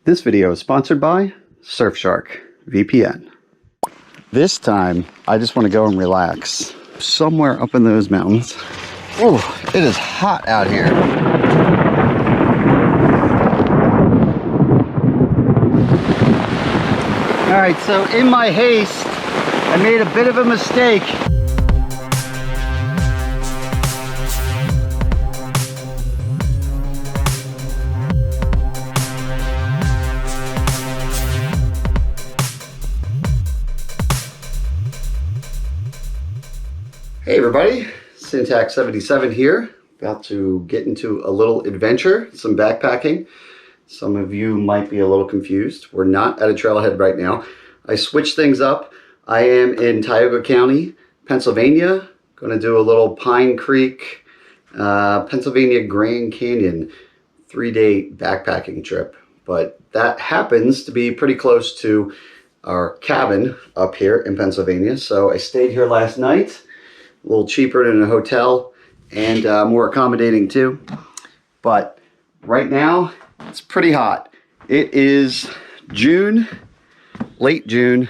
This video is sponsored by Surfshark VPN. This time, I just want to go and relax somewhere up in those mountains. Oh, it is hot out here. All right, so in my haste, I made a bit of a mistake. Hey everybody, Syntax77 here, about to get into a little adventure, some backpacking. Some of you might be a little confused. We're not at a trailhead right now. I switched things up. I am in Tioga County, Pennsylvania. Going to do a little Pine Creek, Pennsylvania Grand Canyon 3-day backpacking trip. But that happens to be pretty close to our cabin up here in Pennsylvania. So I stayed here last night. A little cheaper than a hotel and more accommodating too. But right now it's pretty hot. It is June, late June,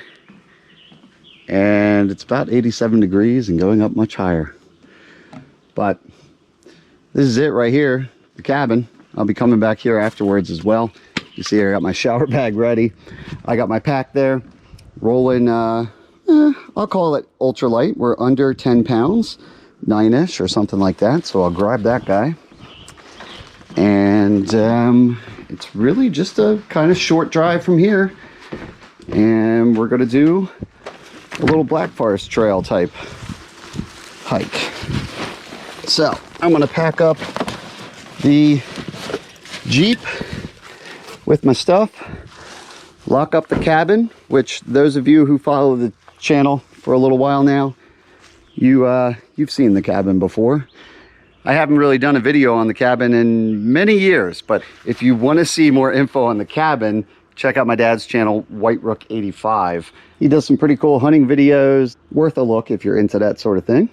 and it's about 87 degrees and going up much higher. But this is it right here, the cabin. I'll be coming back here afterwards as well. You see here I got my shower bag ready. I got my pack there, rolling I'll call it ultralight. We're under 10 pounds, 9-ish or something like that. So I'll grab that guy. And it's really just a kind of short drive from here. And we're going to do a little Black Forest Trail type hike. So I'm going to pack up the Jeep with my stuff, lock up the cabin, which those of you who follow the channel for a little while now, you've seen the cabin before. I haven't really done a video on the cabin in many years, but if you want to see more info on the cabin, check out my dad's channel, White Rook 85. He does some pretty cool hunting videos, worth a look if you're into that sort of thing.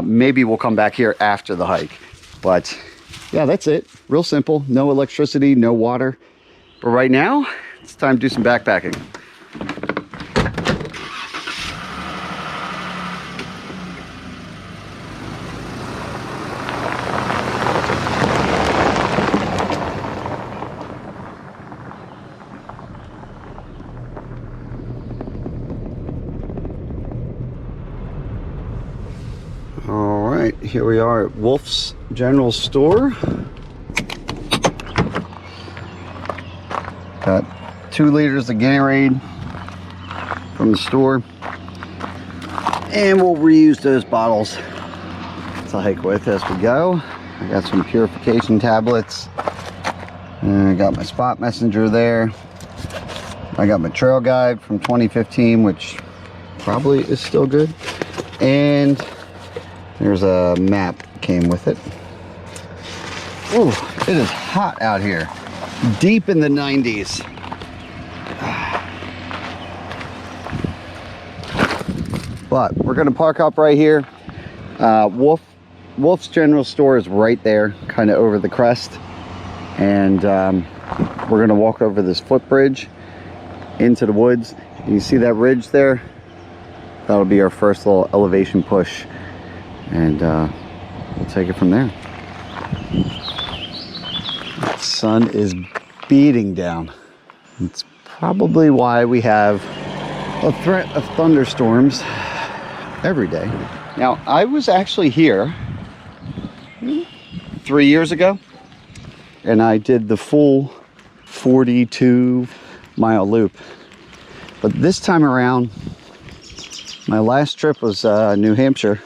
Maybe we'll come back here after the hike, but yeah, that's it. Real simple, no electricity, no water. But right now, it's time to do some backpacking. All right, here we are at Wolfe's General Store. Got 2 liters of Gatorade from the store, and we'll reuse those bottles to hike with as we go. I got some purification tablets, and I got my spot messenger there. I got my trail guide from 2015, which probably is still good, and there's a map came with it. Oh, it is hot out here, deep in the 90s. But we're gonna park up right here. Wolfe's General Store is right there, kind of over the crest. And we're gonna walk over this footbridge into the woods. And you see that ridge there? That'll be our first little elevation push. And we'll take it from there. The sun is beating down. It's probably why we have a threat of thunderstorms every day. Now, I was actually here 3 years ago, and I did the full 42-mile loop. But this time around, my last trip was New Hampshire,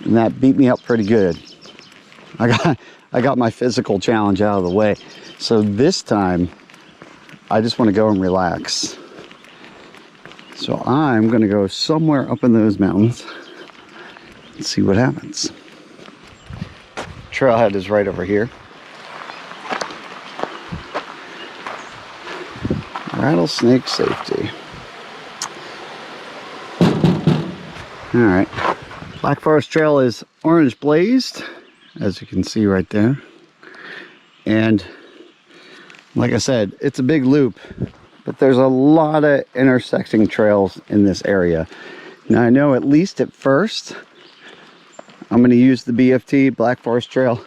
and that beat me up pretty good. I got my physical challenge out of the way. So this time, I just want to go and relax. So I'm going to go somewhere up in those mountains and see what happens. Trailhead is right over here. Rattlesnake safety. All right. Black Forest Trail is orange blazed, as you can see right there. And Like I said, it's a big loop, but there's a lot of intersecting trails in this area. Now I know at least at first, I'm going to use the BFT, Black Forest Trail,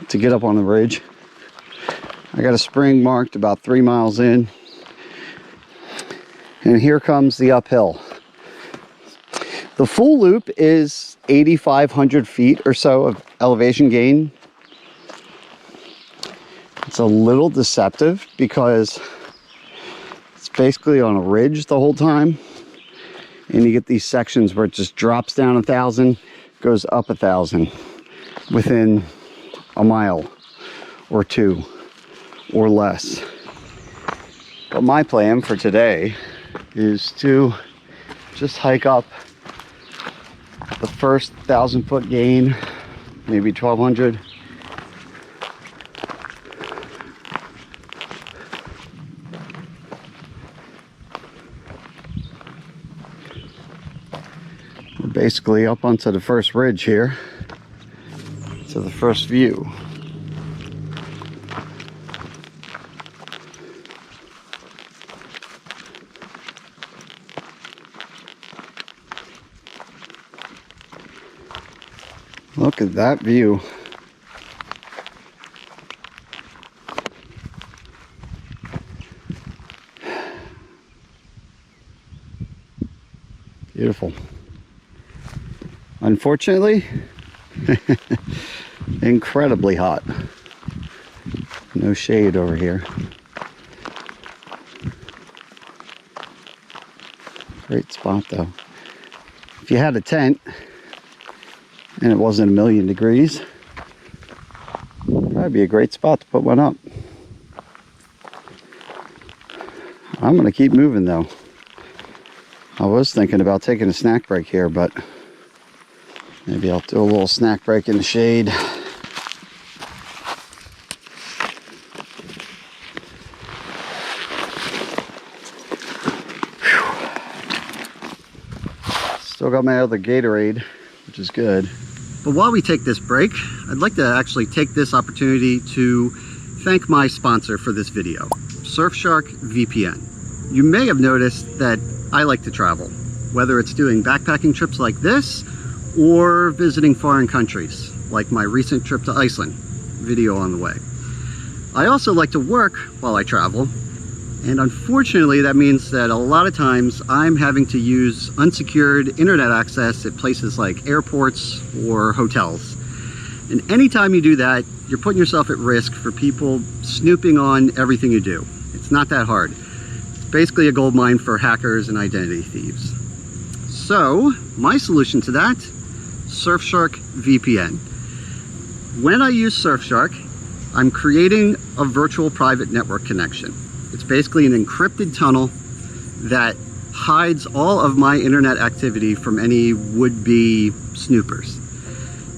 to get up on the ridge. I got a spring marked about 3 miles in. And here comes the uphill. The full loop is 8,500 feet or so of elevation gain. It's a little deceptive because it's basically on a ridge the whole time. And you get these sections where it just drops down 1,000, goes up 1,000 within a mile or 2 or less. But my plan for today is to just hike up the first 1,000-foot gain, maybe 1,200. We're basically up onto the first ridge here, to the first view. Look at that view. Beautiful. Unfortunately, incredibly hot. No shade over here. Great spot though. If you had a tent and it wasn't 1,000,000 degrees, that'd be a great spot to put one up. I'm gonna keep moving though. I was thinking about taking a snack break here, but maybe I'll do a little snack break in the shade. Still got my other Gatorade, which is good. But while we take this break, I'd like to actually take this opportunity to thank my sponsor for this video, Surfshark VPN. You may have noticed that I like to travel, whether it's doing backpacking trips like this or visiting foreign countries, like my recent trip to Iceland, video on the way. I also like to work while I travel, and unfortunately that means that a lot of times I'm having to use unsecured internet access at places like airports or hotels. And anytime you do that, you're putting yourself at risk for people snooping on everything you do. It's not that hard. It's basically a gold mine for hackers and identity thieves. So my solution to that, Surfshark VPN. When I use Surfshark, I'm creating a virtual private network connection. It's basically an encrypted tunnel that hides all of my internet activity from any would-be snoopers.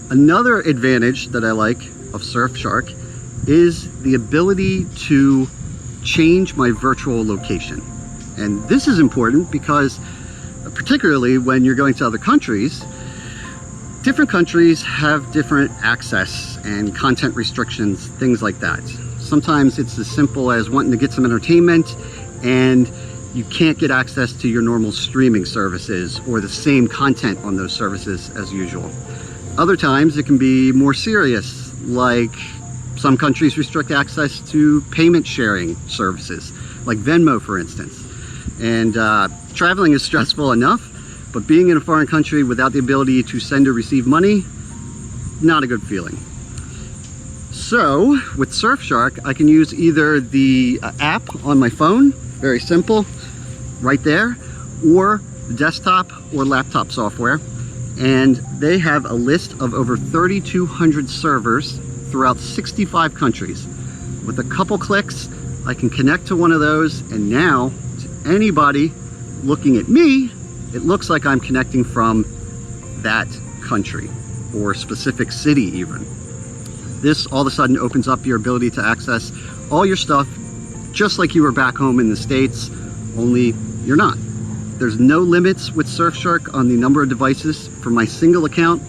Another advantage that I like of Surfshark is the ability to change my virtual location. And this is important because, particularly when you're going to other countries, different countries have different access and content restrictions, things like that. Sometimes it's as simple as wanting to get some entertainment and you can't get access to your normal streaming services or the same content on those services as usual. Other times it can be more serious, like some countries restrict access to payment sharing services, like Venmo for instance. And traveling is stressful enough, but being in a foreign country without the ability to send or receive money, not a good feeling. So with Surfshark, I can use either the app on my phone, very simple, right there, or desktop or laptop software. And they have a list of over 3,200 servers throughout 65 countries. With a couple clicks, I can connect to one of those, and now to anybody looking at me, it looks like I'm connecting from that country or specific city even. This all of a sudden opens up your ability to access all your stuff just like you were back home in the States, only you're not. There's no limits with Surfshark on the number of devices for my single account.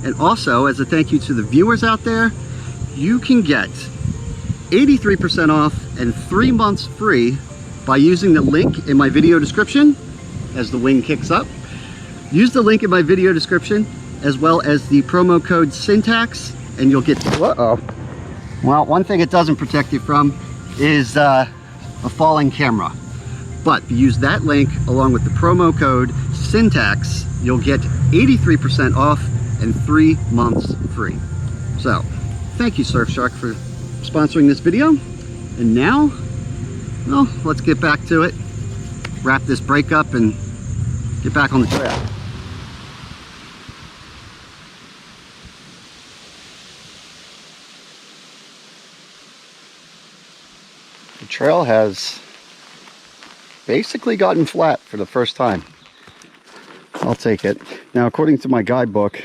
And also, as a thank you to the viewers out there, you can get 83% off and 3 months free by using the link in my video description as the wing kicks up. Use the link in my video description as well as the promo code syntax and you'll get, uh-oh. Well, one thing it doesn't protect you from is a falling camera. But if you use that link along with the promo code syntax, you'll get 83% off and 3 months free. So, thank you Surfshark for sponsoring this video. And now, well, let's get back to it. Wrap this break up and get back on the trail. The trail has basically gotten flat for the first time. I'll take it. Now, according to my guidebook,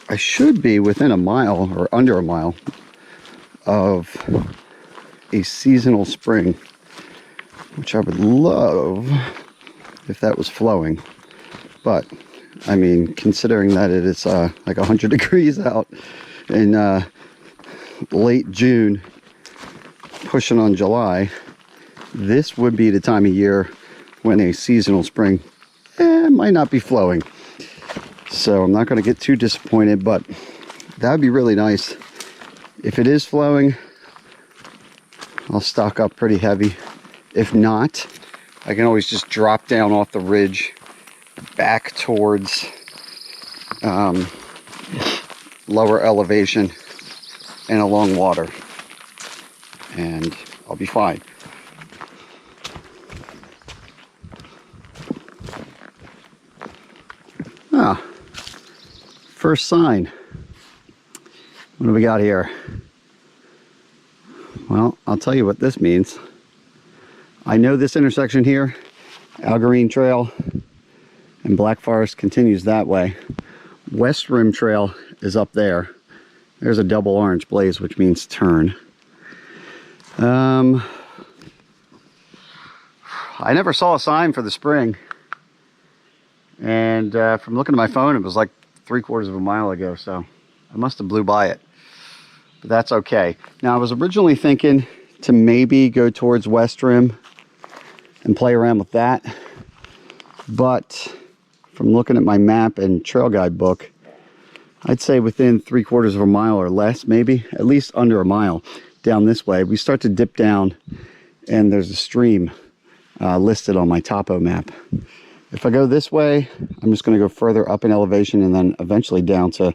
I should be within a mile or under a mile of a seasonal spring, which I would love if that was flowing. But, I mean, considering that it is like 100 degrees out in late June, pushing on July, this would be the time of year when a seasonal spring might not be flowing. So I'm not going to get too disappointed, but that would be really nice. If it is flowing, I'll stock up pretty heavy. If not, I can always just drop down off the ridge back towards lower elevation and along water, and I'll be fine. Ah, first sign. What do we got here? Well, I'll tell you what this means. I know this intersection here, Algerine Trail and Black Forest continues that way. West Rim Trail is up there. There's a double orange blaze, which means turn. I never saw a sign for the spring. And from looking at my phone, it was like 3/4 of a mile ago, so I must have blew by it. But that's okay. Now, I was originally thinking to maybe go towards West Rim and play around with that. But from looking at my map and trail guide book, I'd say within 3/4 of a mile or less, maybe, at least under a mile down this way, we start to dip down and there's a stream listed on my topo map. If I go this way, I'm just going to go further up in elevation and then eventually down to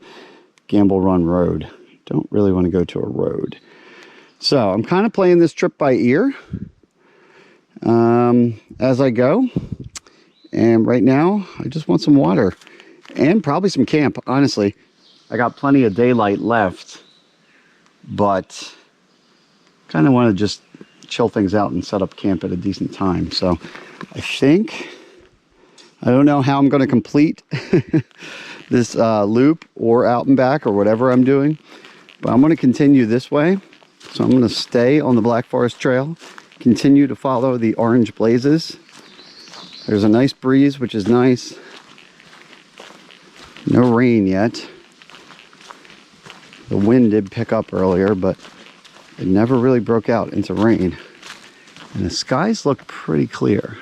Gamble Run Road. Don't really want to go to a road. So I'm kind of playing this trip by ear as I go. And right now, I just want some water and probably some camp. Honestly, I got plenty of daylight left, but kind of want to just chill things out and set up camp at a decent time. So I think, I don't know how I'm going to complete this loop or out and back or whatever I'm doing, but I'm going to continue this way. So I'm going to stay on the Black Forest Trail, continue to follow the orange blazes. There's a nice breeze, which is nice. No rain yet. The wind did pick up earlier, but it never really broke out into rain. And the skies look pretty clear.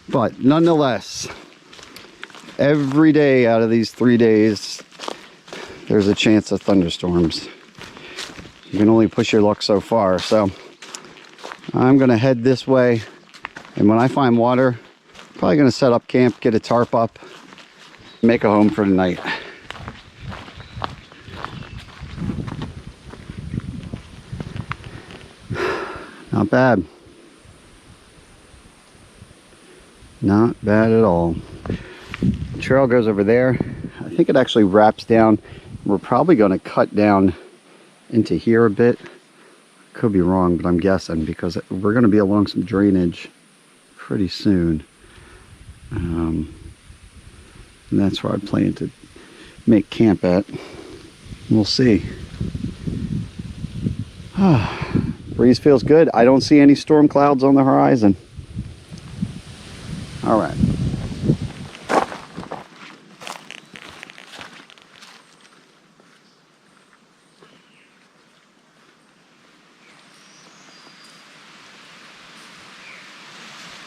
But nonetheless, every day out of these 3 days, there's a chance of thunderstorms. You can only push your luck so far. So I'm going to head this way. And when I find water, I'm probably going to set up camp, get a tarp up, make a home for the night. Not bad. Not bad at all. The trail goes over there. I think it actually wraps down. We're probably going to cut down into here a bit. Could be wrong, but I'm guessing because we're going to be along some drainage pretty soon. And that's where I plan to make camp at. We'll see. Breeze feels good. I don't see any storm clouds on the horizon. All right.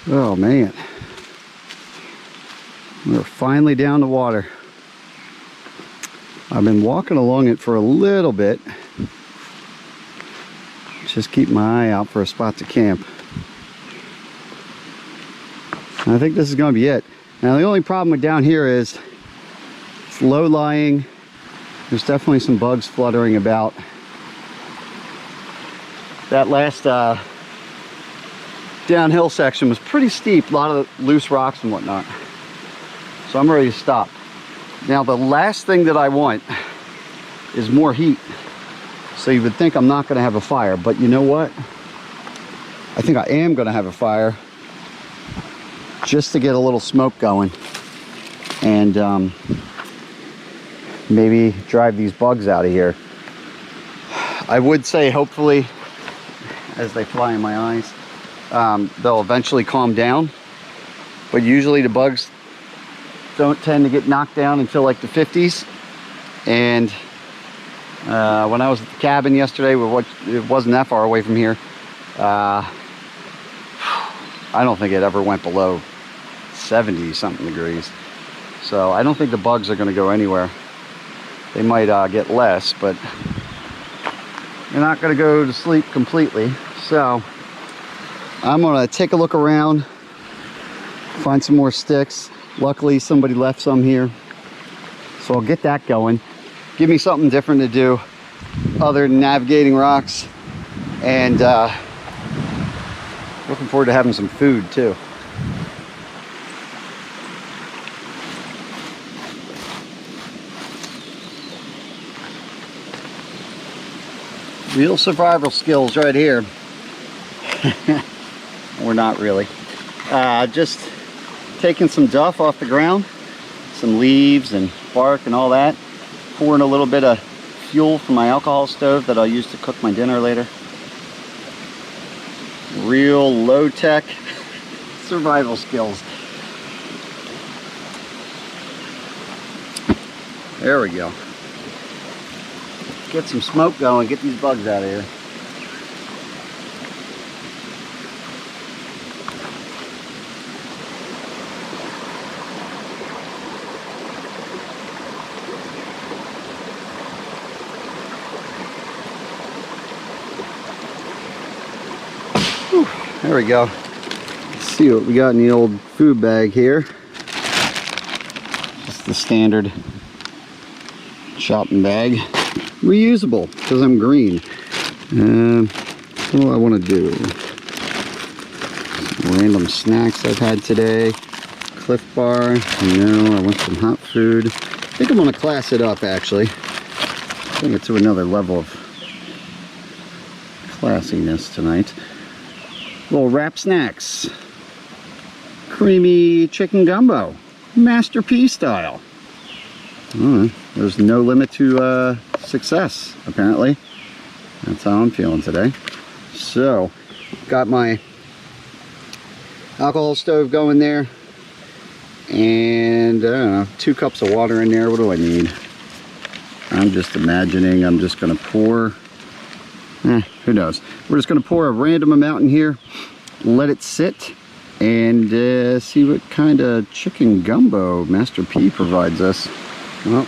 Oh man, we're finally down to water. I've been walking along it for a little bit, just keep my eye out for a spot to camp. And I think this is going to be it. Now the only problem with down here is it's low lying. There's definitely some bugs fluttering about. That last downhill section was pretty steep, a lot of loose rocks and whatnot. So I'm ready to stop. Now the last thing that I want is more heat. So you would think I'm not going to have a fire, but you know what? I think I am going to have a fire just to get a little smoke going and maybe drive these bugs out of here. I would say hopefully, as they fly in my eyes, they'll eventually calm down, but usually the bugs don't tend to get knocked down until like the 50s. And when I was at the cabin yesterday, it wasn't that far away from here, I don't think it ever went below 70 something degrees. So I don't think the bugs are going to go anywhere. They might get less, but they're not going to go to sleep completely. So I'm going to take a look around, find some more sticks. Luckily somebody left some here, so I'll get that going. Give me something different to do other than navigating rocks, and looking forward to having some food too. Real survival skills right here. Or not really. Just taking some duff off the ground, some leaves and bark and all that, pouring a little bit of fuel from my alcohol stove that I'll use to cook my dinner later. Real low-tech survival skills. There we go. Get some smoke going, get these bugs out of here. Whew, there we go. Let's see what we got in the old food bag here. Just the standard shopping bag. Reusable, because I'm green. What do I want to do? Random snacks I've had today. Cliff Bar. No, I want some hot food. I think I'm going to class it up, actually. Bring it to another level of classiness tonight. Little wrap snacks. Creamy chicken gumbo. Master P style. There's no limit to success, apparently. That's how I'm feeling today. So, got my alcohol stove going there, and I don't know, 2 cups of water in there. What do I need? I'm just imagining I'm just going to pour, who knows. We're just going to pour a random amount in here, let it sit, and see what kind of chicken gumbo Master P provides us. Well,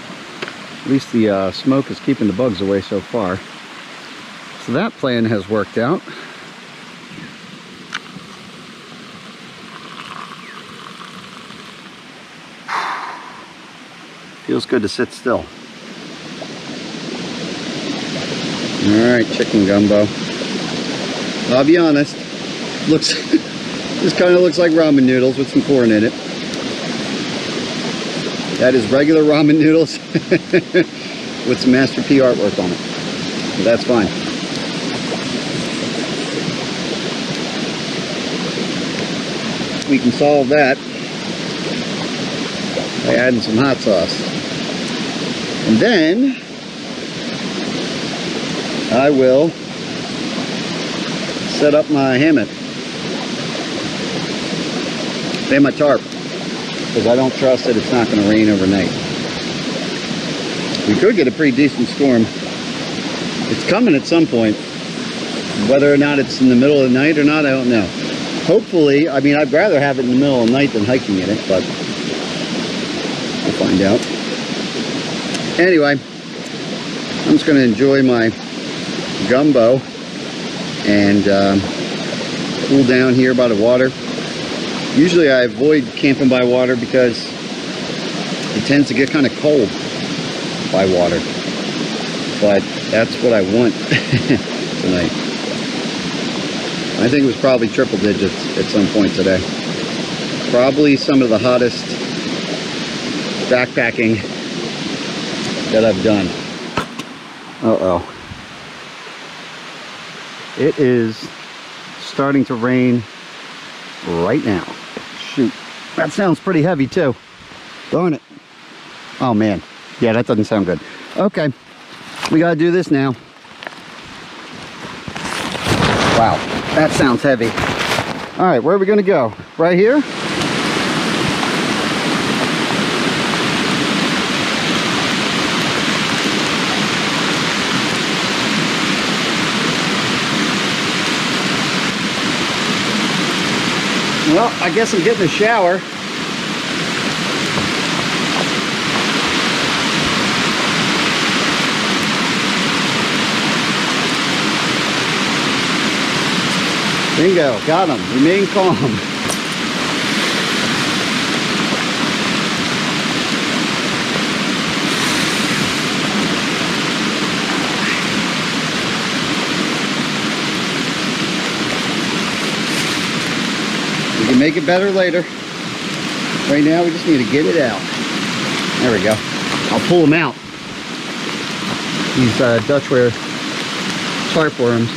at least the smoke is keeping the bugs away so far. So that plan has worked out. Feels good to sit still. Alright, chicken gumbo. I'll be honest, this kind of looks like ramen noodles with some corn in it. That is regular ramen noodles with some Master P artwork on it. So that's fine. We can solve that by adding some hot sauce. And then I will set up my hammock and my tarp, because I don't trust that it's not going to rain overnight. We could get a pretty decent storm. It's coming at some point. Whether or not it's in the middle of the night or not, I don't know. Hopefully, I mean, I'd rather have it in the middle of the night than hiking in it, but we'll find out. Anyway, I'm just going to enjoy my gumbo and cool down here by the water. Usually I avoid camping by water because it tends to get kind of cold by water, but that's what I want tonight. I think it was probably triple digits at some point today. Probably some of the hottest backpacking that I've done. Uh-oh. It is starting to rain right now. Shoot. That sounds pretty heavy too. Darn it. Oh man. Yeah, that doesn't sound good. Okay. We gotta do this now. Wow. That sounds heavy. Alright, where are we gonna go? Right here? Well, I guess I'm getting a shower. Bingo, got him. Remain calm. We can make it better later. Right now, we just need to get it out. There we go. I'll pull them out. These Dutchware tarp worms.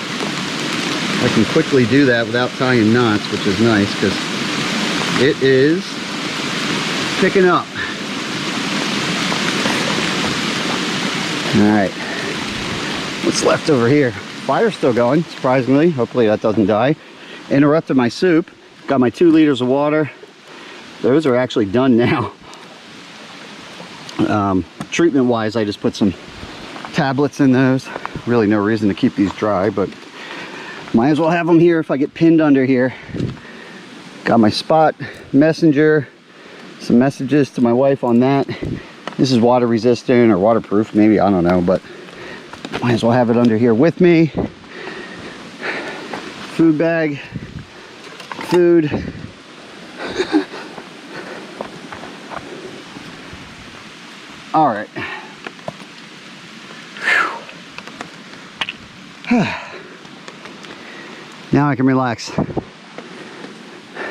I can quickly do that without tying knots, which is nice because it is picking up. All right, what's left over here? Fire's still going, surprisingly. Hopefully that doesn't die. Interrupted my soup. Got my 2 liters of water. Those are actually done now. Treatment wise, I just put some tablets in those. Really no reason to keep these dry, but might as well have them here if I get pinned under here. Got my spot messenger, some messages to my wife on that. This is water resistant or waterproof, maybe, I don't know, but might as well have it under here with me. Food bag, food. All right. Now I can relax.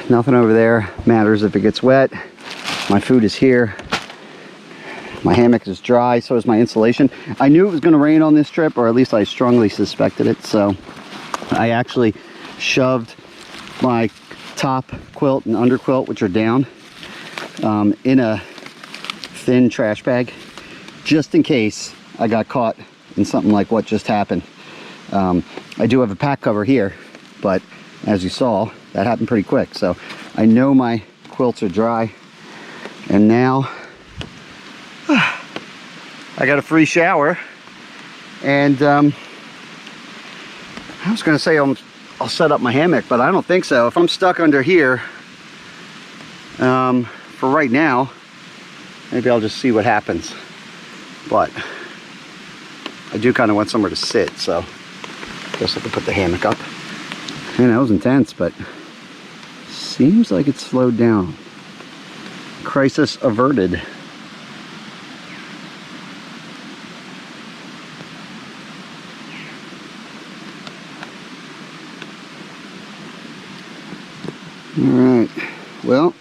Nothing over there matters if it gets wet. My food is here. My hammock is dry, so is my insulation. I knew it was going to rain on this trip, or at least I strongly suspected it, so I actually shoved my top quilt and under quilt, which are down, in a thin trash bag, just in case I got caught in something like what just happened. I do have a pack cover here, but as you saw, that happened pretty quick. So I know my quilts are dry, and now I got a free shower. And I was gonna say I'll set up my hammock, but I don't think so. If I'm stuck under here for right now, maybe I'll just see what happens. But I do kind of want somewhere to sit, so I guess I could put the hammock up. Man, that was intense, but seems like it's slowed down. Crisis averted. All right, well,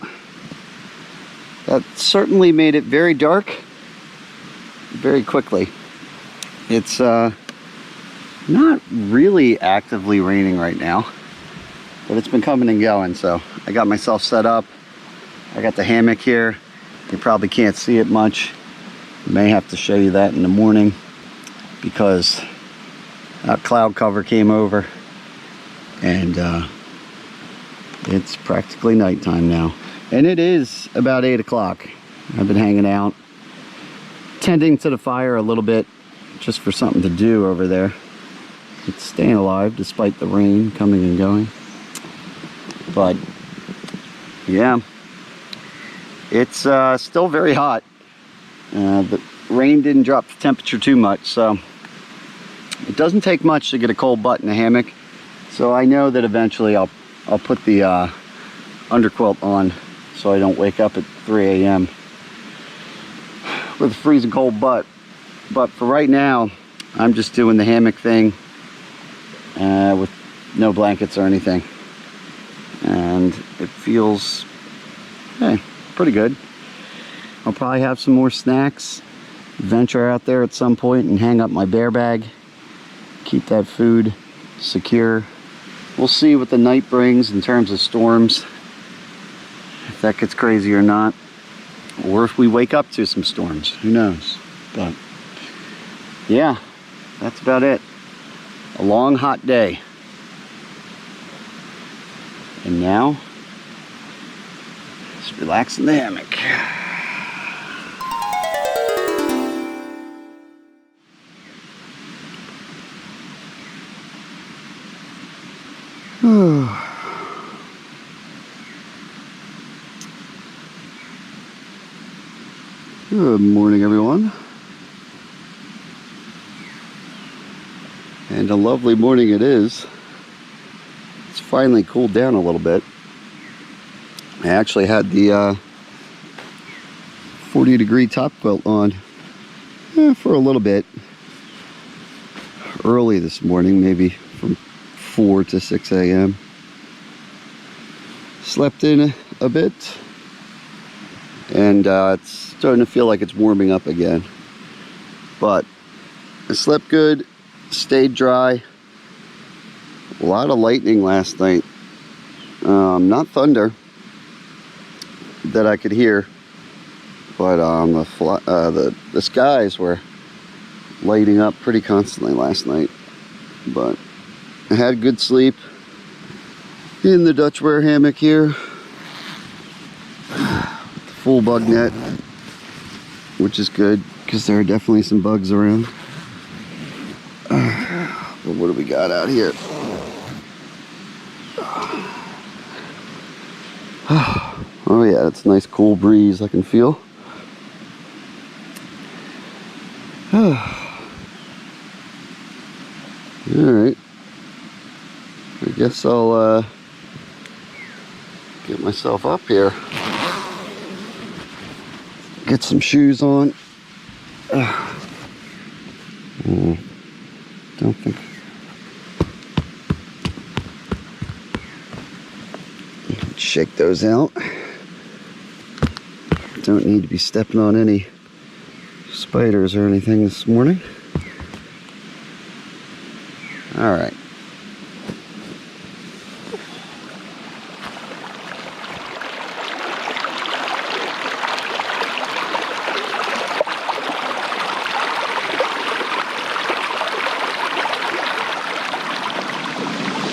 that certainly made it very dark very quickly. It's not really actively raining right now, but it's been coming and going. So I got myself set up. I got the hammock here. You probably can't see it much. May have to show you that in the morning because that cloud cover came over, and it's practically nighttime now. And it is about 8 o'clock. I've been hanging out, tending to the fire a little bit, just for something to do over there. It's staying alive despite the rain coming and going. But yeah, it's still very hot. The rain didn't drop the temperature too much, so it doesn't take much to get a cold butt in a hammock. So I know that eventually I'll put the underquilt on so I don't wake up at 3 a.m. with a freezing cold butt. But for right now, I'm just doing the hammock thing with no blankets or anything. And it feels, hey, pretty good. I'll probably have some more snacks, venture out there at some point and hang up my bear bag, keep that food secure. We'll see what the night brings in terms of storms, if that gets crazy or not, or if we wake up to some storms, who knows. But yeah, that's about it. A long hot day. And now, just relax in the hammock. Good morning, everyone. And a lovely morning it is. It's finally cooled down a little bit. I actually had the 40-degree top quilt on for a little bit early this morning, maybe from 4 to 6 a.m. Slept in a bit, and it's starting to feel like it's warming up again. But I slept good, stayed dry. A lot of lightning last night. Not thunder that I could hear, but the skies were lighting up pretty constantly last night. But I had good sleep in the Dutchware hammock here. Full bug net, which is good because there are definitely some bugs around. But what do we got out here? Oh yeah, it's a nice cool breeze I can feel. Alright. I guess I'll get myself up here. Get some shoes on. Don't think. Shake those out. Don't need to be stepping on any spiders or anything this morning. All right.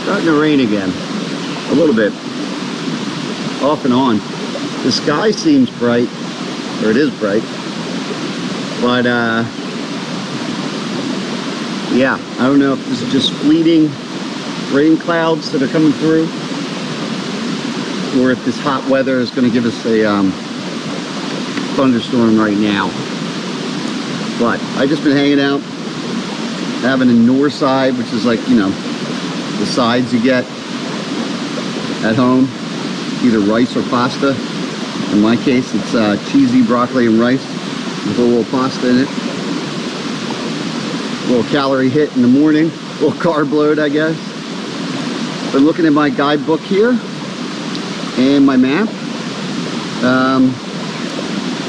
Starting to rain again, a little bit, off and on. The sky seems bright, or it is bright, but yeah, I don't know if this is just fleeting rain clouds that are coming through, or if this hot weather is going to give us a thunderstorm right now. But I've just been hanging out, having a north side, which is like, you know, the sides you get at home, either rice or pasta. In my case, it's cheesy broccoli and rice with a little pasta in it. A little calorie hit in the morning, a little carb load, I guess. Been looking at my guidebook here and my map.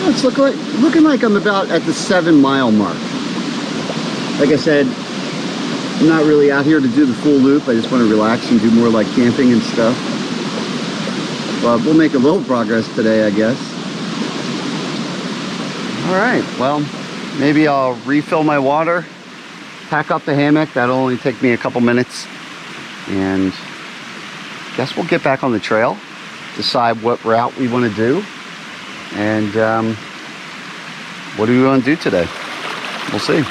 It's looking like I'm about at the 7-mile mark. Like I said, I'm not really out here to do the full loop. I just want to relax and do more like camping and stuff. But we'll make a little progress today, I guess. All right, well, maybe I'll refill my water, pack up the hammock. That'll only take me a couple minutes. And I guess we'll get back on the trail, decide what route we want to do. And what do we want to do today? We'll see.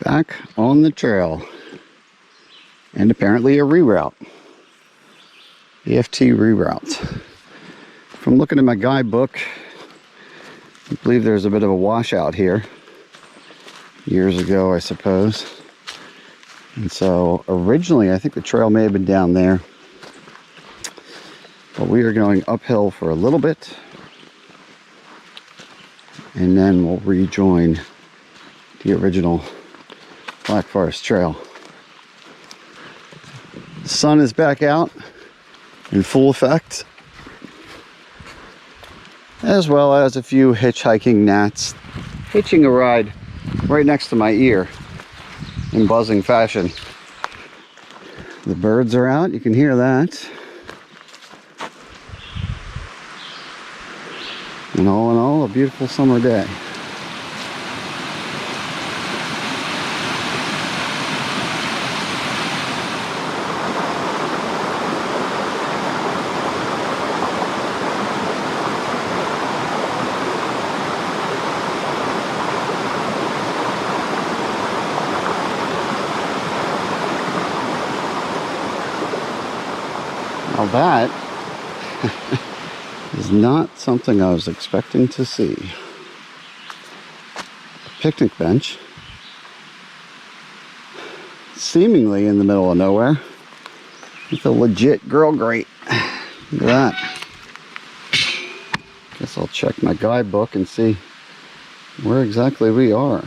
Back on the trail. And apparently a reroute. EFT reroute. From looking at my guidebook, I believe there's a bit of a washout here. Years ago, I suppose. And so originally, I think the trail may have been down there. But we are going uphill for a little bit. And then we'll rejoin the original Black Forest Trail. The sun is back out in full effect, as well as a few hitchhiking gnats hitching a ride right next to my ear in buzzing fashion. The birds are out, you can hear that. And all in all, a beautiful summer day. Now that is not something I was expecting to see. A picnic bench, seemingly in the middle of nowhere, with a legit grill grate. Look at that. Guess I'll check my guidebook and see where exactly we are.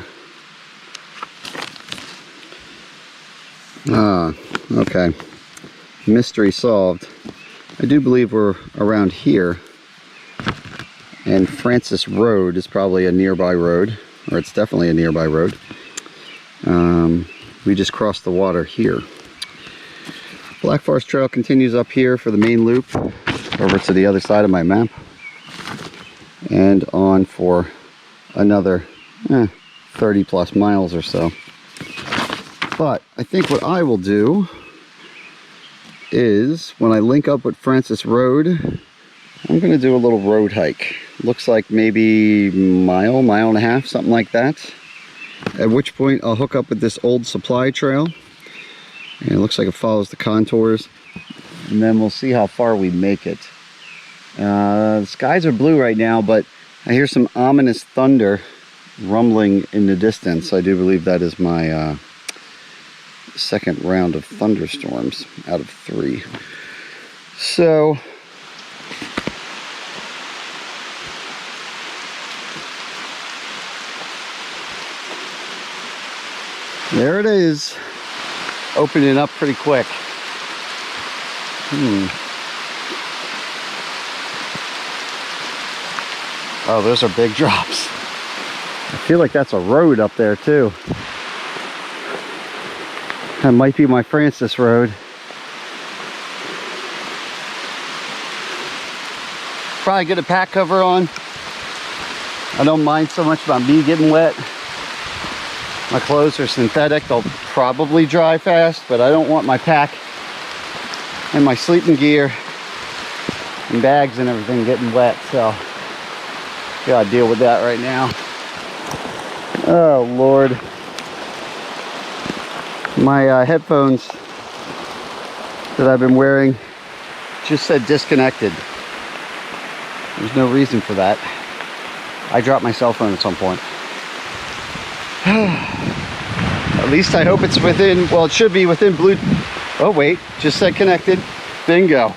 Ah, okay. Mystery solved. I do believe we're around here, and Francis Road is probably a nearby road, or it's definitely a nearby road. We just crossed the water here. Black Forest Trail continues up here for the main loop over to the other side of my map, and on for another 30 plus miles or so. But I think what I will do is, when I link up with Francis Road, I'm going to do a little road hike. Looks like maybe mile and a half, something like that. At which point I'll hook up with this old supply trail. And it looks like it follows the contours. And then we'll see how far we make it. The skies are blue right now, but I hear some ominous thunder rumbling in the distance. I do believe that is my second round of thunderstorms out of 3. So there it is, opening up pretty quick. Oh, those are big drops. I feel like that's a road up there too. That might be my Francis Road. Probably get a pack cover on. I don't mind so much about me getting wet. My clothes are synthetic. They'll probably dry fast, but I don't want my pack and my sleeping gear and bags and everything getting wet. So gotta deal with that right now. Oh Lord. My headphones that I've been wearing just said disconnected. There's no reason for that. I dropped my cell phone at some point. At least I hope it's within, well, it should be within Bluetooth. Oh wait, just said connected. Bingo.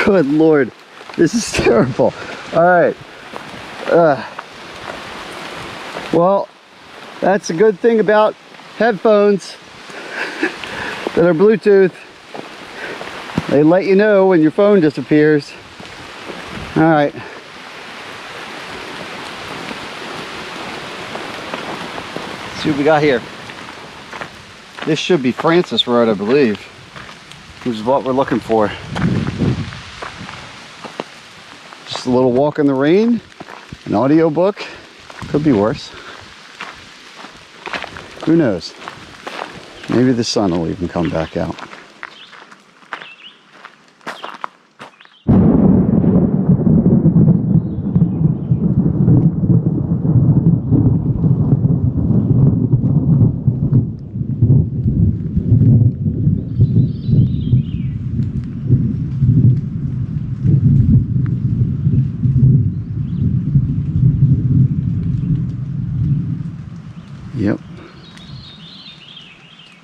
Good Lord, this is terrible. All right. Well, that's a good thing about headphones that are Bluetooth. They let you know when your phone disappears. All right. Let's see what we got here. This should be Francis Road, I believe, which is what we're looking for. Just a little walk in the rain, an audiobook. Could be worse. Who knows? Maybe the sun will even come back out.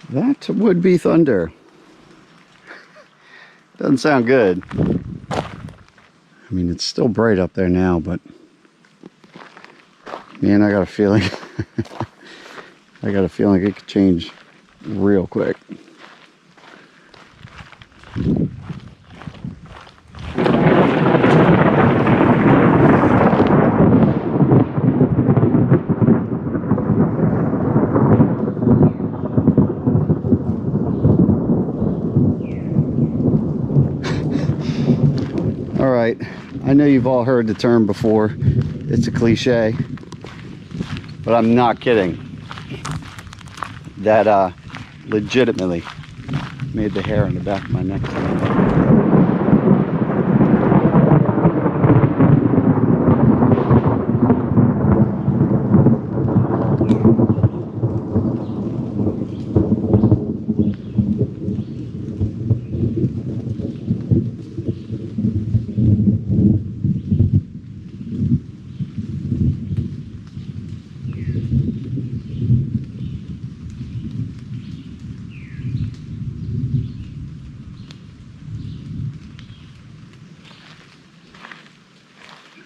That would be thunder. Doesn't sound good. I mean, it's still bright up there now, but man, I got a feeling I got a feeling it could change real quick. All right, I know you've all heard the term before. It's a cliche, but I'm not kidding. That legitimately made the hair on the back of my neck stand up.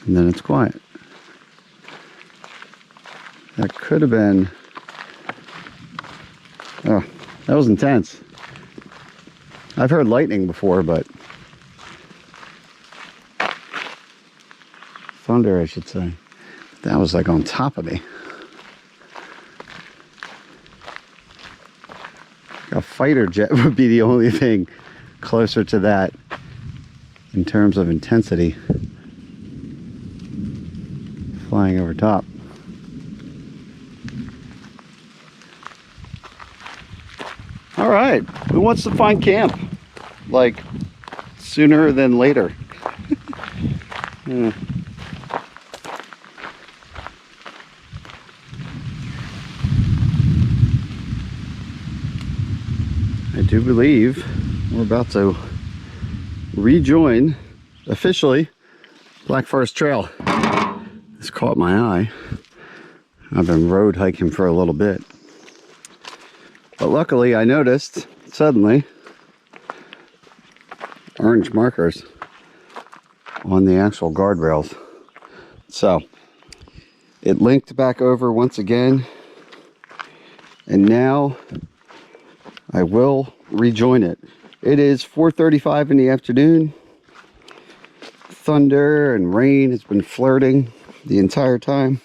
And then it's quiet. That could have been, oh, that was intense. I've heard lightning before, but thunder, I should say. That was like on top of me. A fighter jet would be the only thing closer to that in terms of intensity. Flying over top. All right, who wants to find camp? Like, sooner than later. Yeah. I do believe we're about to rejoin, officially, Black Forest Trail. This caught my eye. I've been road hiking for a little bit. But luckily I noticed, suddenly, orange markers on the actual guardrails. So, it linked back over once again. And now, I will rejoin it. It is 4:35 in the afternoon. Thunder and rain has been flirting the entire time,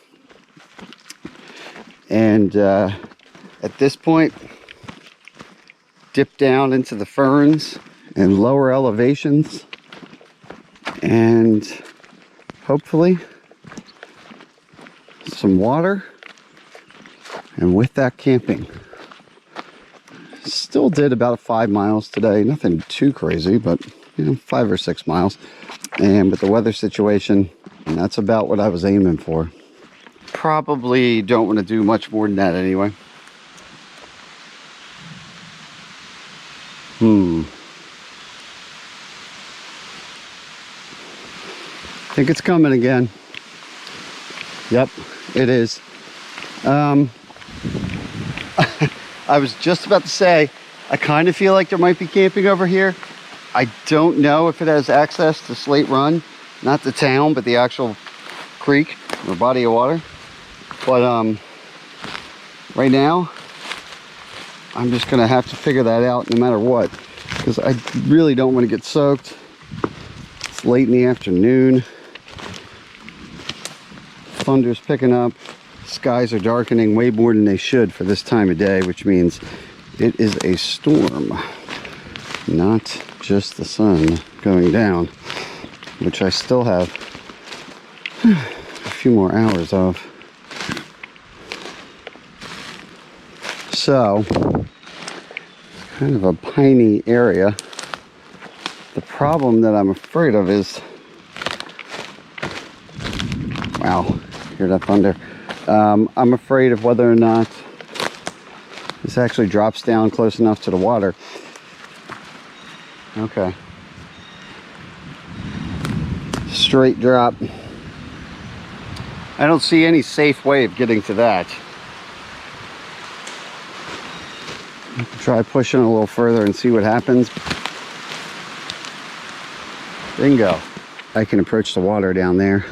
and at this point dip down into the ferns and lower elevations, and hopefully some water, and with that, camping. Still did about 5 miles today, nothing too crazy, but 5 or 6 miles, and with the weather situation, and that's about what I was aiming for. Probably don't want to do much more than that anyway. I think it's coming again. Yep, it is. I was just about to say, I kind of feel like there might be camping over here. I don't know if it has access to Slate Run. Not the town, but the actual creek or body of water. But right now, I'm just gonna have to figure that out no matter what, because I really don't want to get soaked. It's late in the afternoon. Thunder's picking up. Skies are darkening way more than they should for this time of day, which means it is a storm, not just the sun going down, which I still have a few more hours of. So, kind of a piney area. The problem that I'm afraid of is, wow, hear that thunder? I'm afraid of whether or not this actually drops down close enough to the water. Okay. Straight drop. I don't see any safe way of getting to that. Try pushing a little further and see what happens. Bingo. I can approach the water down there.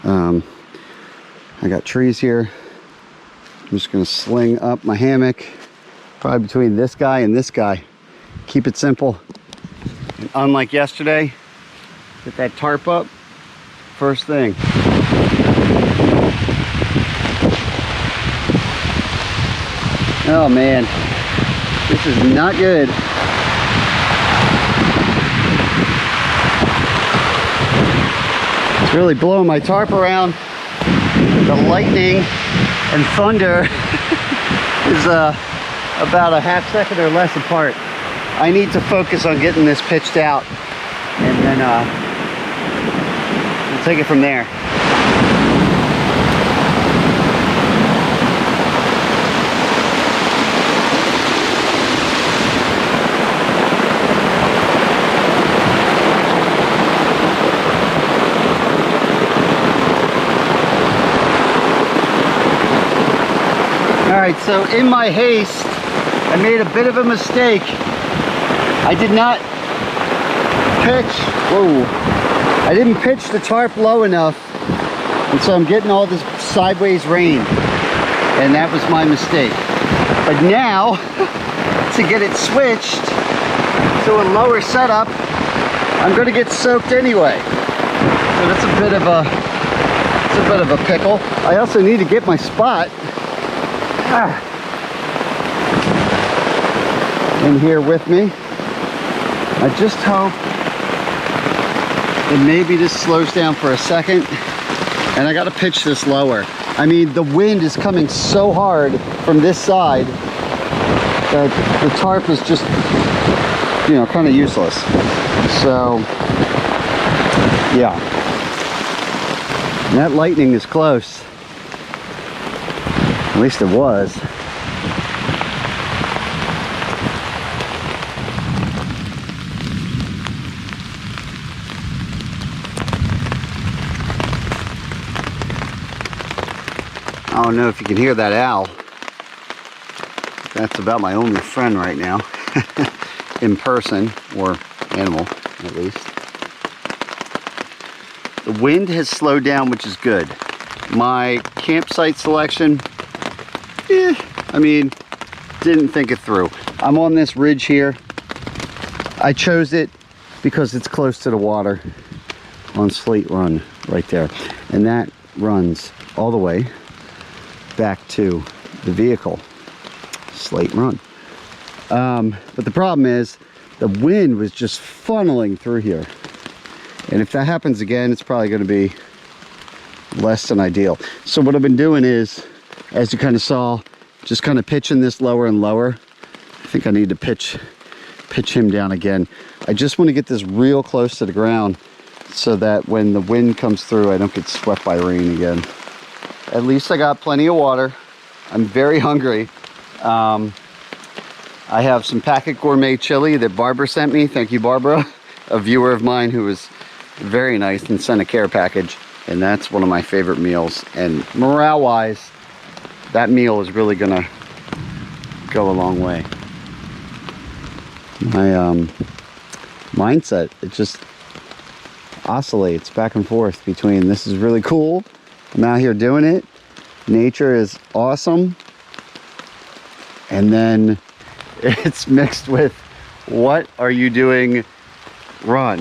I got trees here. I'm just gonna sling up my hammock, probably between this guy and this guy. Keep it simple. And unlike yesterday, get that tarp up first thing. Oh man, this is not good. It's really blowing my tarp around. The lightning and thunder is about a half second or less apart. I need to focus on getting this pitched out, and then we'll take it from there. Alright, so in my haste, I made a bit of a mistake. I did not I didn't pitch the tarp low enough, and so I'm getting all this sideways rain, and that was my mistake. But now, to get it switched to a lower setup, I'm going to get soaked anyway. So that's a bit of a pickle. I also need to get my spot in here with me. I just hope that maybe this slows down for a second, and I got to pitch this lower. I mean, the wind is coming so hard from this side that the tarp is just, you know, kind of useless. So yeah, and that lightning is close. At least it was. I don't know if you can hear that owl. That's about my only friend right now. In person, or animal at least. The wind has slowed down, which is good. My campsite selection, I mean, didn't think it through. I'm on this ridge here. I chose it because it's close to the water on Slate Run right there. And that runs all the way back to the vehicle, Slate Run. But the problem is the wind was just funneling through here. And if that happens again, it's probably going to be less than ideal. So what I've been doing is, as you kind of saw, just kind of pitching this lower and lower. I think I need to pitch him down again. I just want to get this real close to the ground so that when the wind comes through, I don't get swept by rain again. At least I got plenty of water. I'm very hungry. I have some Packet Gourmet chili that Barbara sent me. Thank you, Barbara. A viewer of mine who was very nice and sent a care package. And that's one of my favorite meals. And morale-wise, that meal is really gonna go a long way. My mindset, it just oscillates back and forth between this is really cool, I'm out here doing it, nature is awesome, and then it's mixed with what are you doing, run.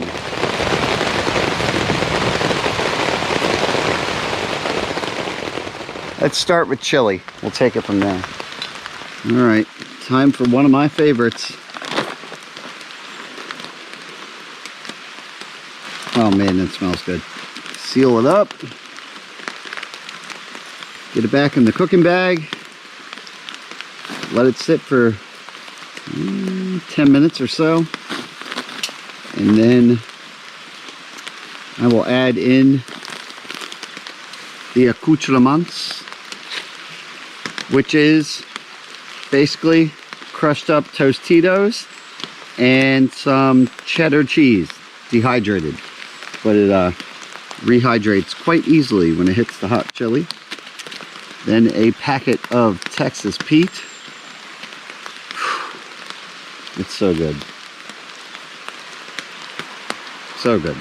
Let's start with chili. We'll take it from there. All right, time for one of my favorites. Oh man, that smells good. Seal it up. Get it back in the cooking bag. Let it sit for 10 minutes or so. And then I will add in the accoutrements, which is basically crushed up Tostitos and some cheddar cheese, dehydrated. But it rehydrates quite easily when it hits the hot chili. Then a packet of Texas Pete. It's so good. So good.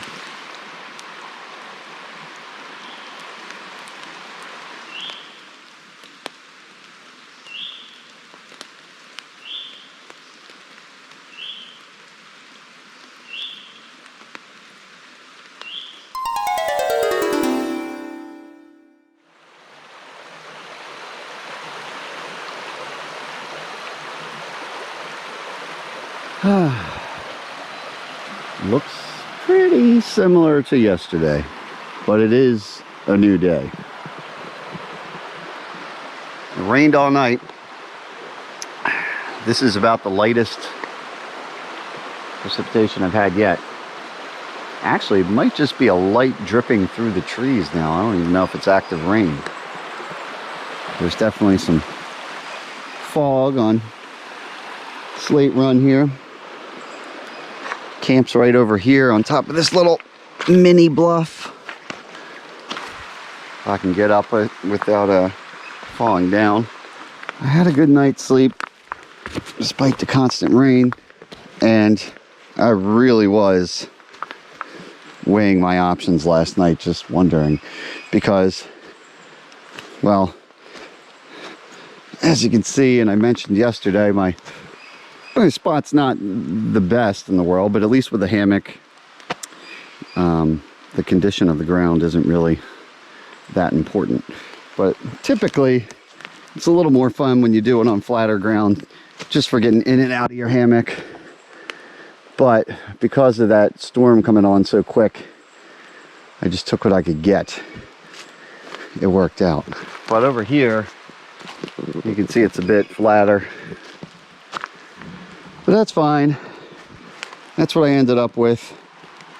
Looks pretty similar to yesterday, but it is a new day. It rained all night. This is about the lightest precipitation I've had yet. Actually, it might just be a light dripping through the trees now. I don't even know if it's active rain. There's definitely some fog on Slate Run here. Camp's right over here on top of this little mini bluff. If I can get up it without falling down. I had a good night's sleep despite the constant rain, and I really was weighing my options last night, just wondering, because, well, as you can see, and I mentioned yesterday, my spot's not the best in the world, but at least with the hammock, the condition of the ground isn't really that important. But typically, it's a little more fun when you do it on flatter ground, just for getting in and out of your hammock. But because of that storm coming on so quick, I just took what I could get. It worked out. But over here, you can see it's a bit flatter. But that's fine. That's what I ended up with.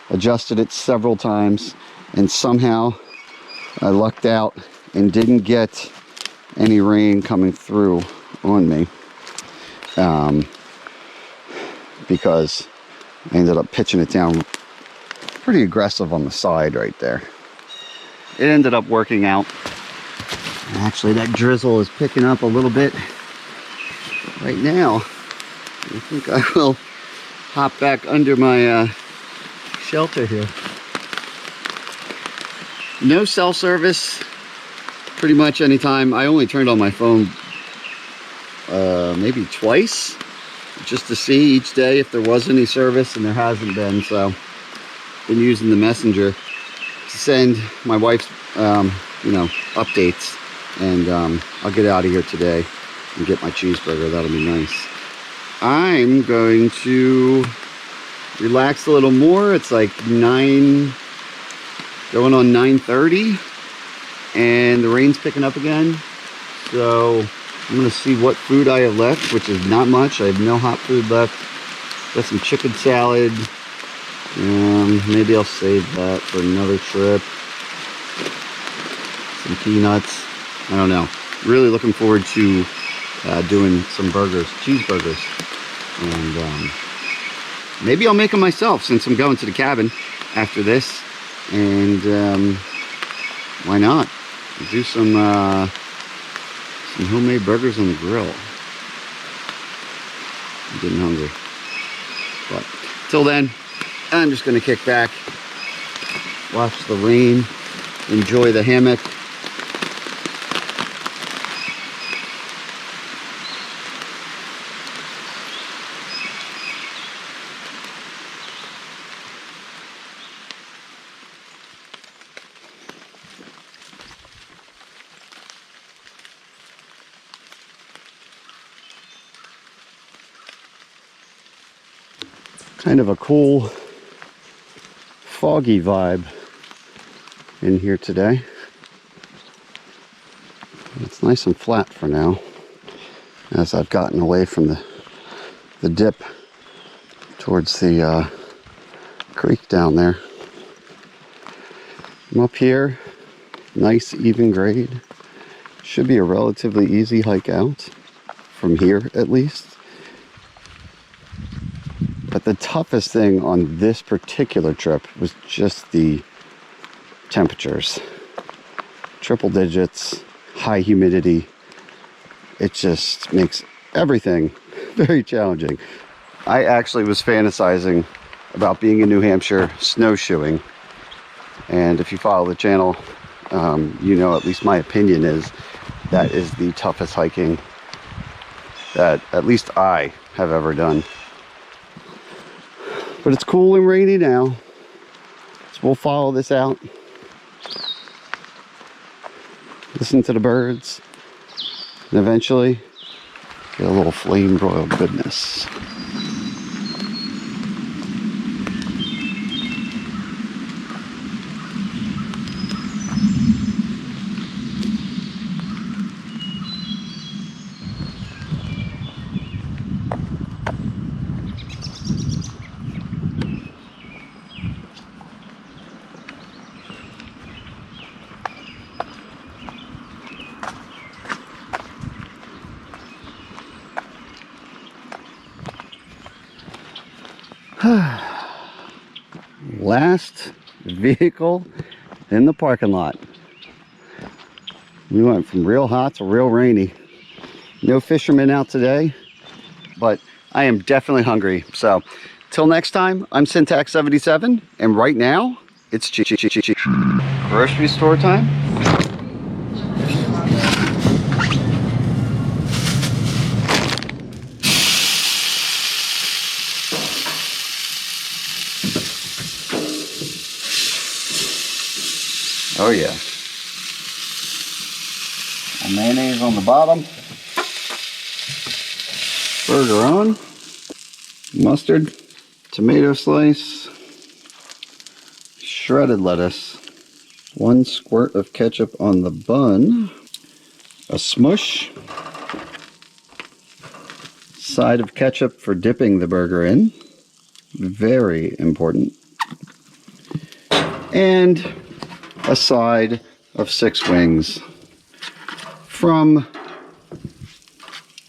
Adjusted it several times, and somehow I lucked out and didn't get any rain coming through on me. Because I ended up pitching it down pretty aggressive on the side right there. It ended up working out. Actually, that drizzle is picking up a little bit right now. I think I will hop back under my shelter here. No cell service pretty much anytime. I only turned on my phone maybe twice, just to see each day if there was any service, and there hasn't been. So been using the messenger to send my wife's updates, and I'll get out of here today and get my cheeseburger. That'll be nice. I'm going to relax a little more. It's like 9, going on 9:30, and the rain's picking up again. So I'm gonna see what food I have left, which is not much. I have no hot food left. Got some chicken salad. Maybe I'll save that for another trip. Some peanuts. I don't know. Really looking forward to doing some burgers, cheeseburgers. And maybe I'll make them myself, since I'm going to the cabin after this. And why not? Do some homemade burgers on the grill. I'm getting hungry. But till then, I'm just going to kick back, watch the rain, enjoy the hammock. Kind of a cool, foggy vibe in here today. It's nice and flat for now, as I've gotten away from the dip towards the creek down there. I'm up here, nice even grade. Should be a relatively easy hike out, from here at least. But the toughest thing on this particular trip was just the temperatures. Triple digits, high humidity. It just makes everything very challenging. I actually was fantasizing about being in New Hampshire snowshoeing. And if you follow the channel, you know, at least my opinion is that is the toughest hiking that at least I have ever done. But it's cool and rainy now, so we'll follow this out. Listen to the birds, and eventually get a little flame broiled goodness. Last vehicle in the parking lot. We went from real hot to real rainy. No fishermen out today, but I am definitely hungry. So till next time, I'm Syntax77, and right now it's grocery store time. Oh yeah. Mayonnaise on the bottom. Burger on. Mustard. Tomato slice. Shredded lettuce. 1 squirt of ketchup on the bun. A smush. Side of ketchup for dipping the burger in. Very important. And a side of 6 wings from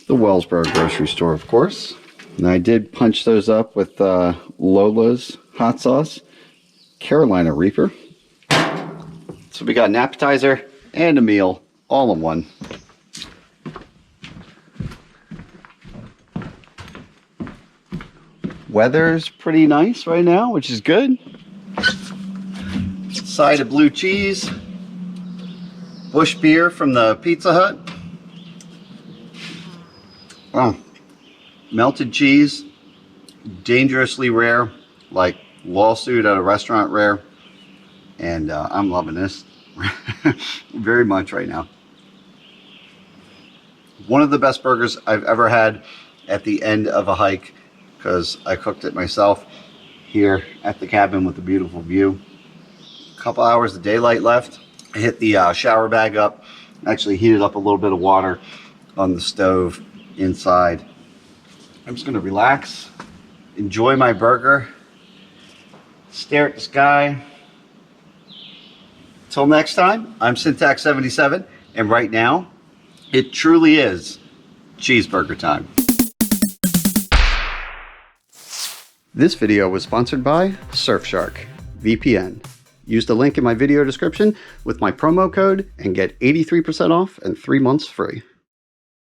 the Wellsboro grocery store, of course. And I did punch those up with Lola's hot sauce, Carolina Reaper. So we got an appetizer and a meal all in one. Weather's pretty nice right now, which is good. Side of blue cheese, Bush beer from the Pizza Hut. Oh, melted cheese, dangerously rare, like lawsuit at a restaurant rare. And I'm loving this very much right now. One of the best burgers I've ever had at the end of a hike, because I cooked it myself here at the cabin with a beautiful view. Couple hours of daylight left. I hit the shower bag up, actually heated up a little bit of water on the stove inside. I'm just gonna relax, enjoy my burger, stare at the sky. Till next time, I'm Syntax77, and right now, it truly is cheeseburger time. This video was sponsored by Surfshark VPN. Use the link in my video description with my promo code and get 83% off and 3 months free.